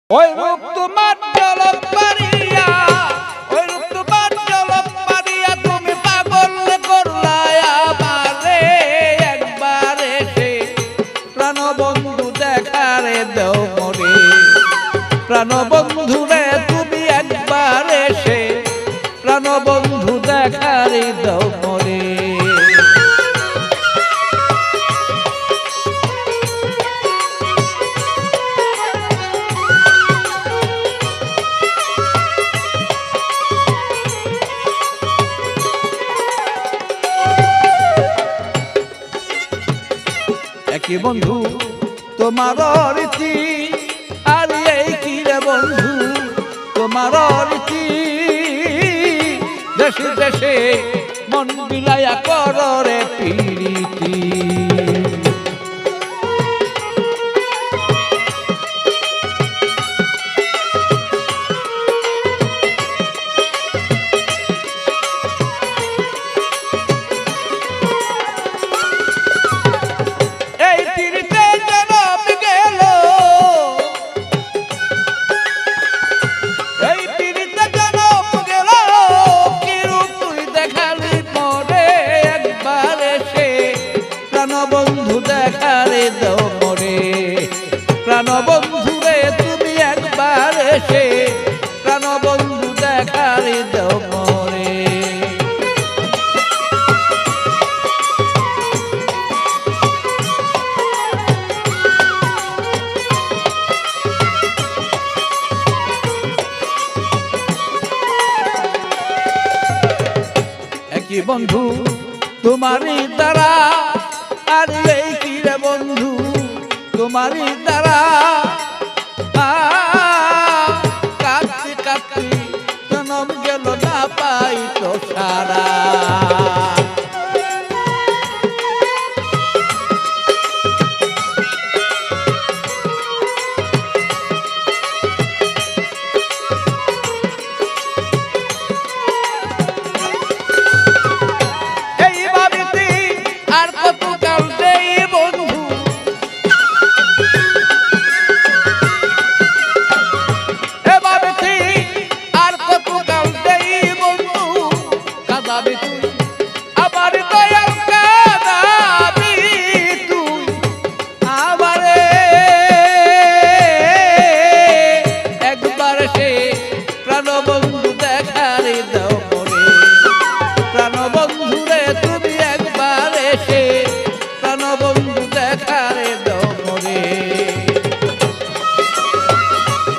ওই রূপ তোমার জলক পারিয়া, ওই রূপ তোমার জলক পারিয়া, তুমি পাগল করলাই আমারে। একবার এসে প্রাণবন্ধু দেখারে দাও মরে, প্রাণবন্ধু রে তুমি একবার এসে প্রাণবন্ধু দেখারে দাও মরে। কি বন্ধু তোমার রীতি, আর এই কি রে বন্ধু তোমার রীতি। দেশে দেশে মন বিলাইয়া করো রে প্রীতি। প্রাণবন্ধু দেখারে দাও মরে, প্রাণবন্ধু রে তুমি একবার এসে প্রাণবন্ধু দেখারে দাও মরে। একই বন্ধু তোমারই দ্বারা, আর এই কি রে বন্ধু তোমারই দ্বারা। কাঁদতে কাঁদতে জনম গেল না পাই তো সারা।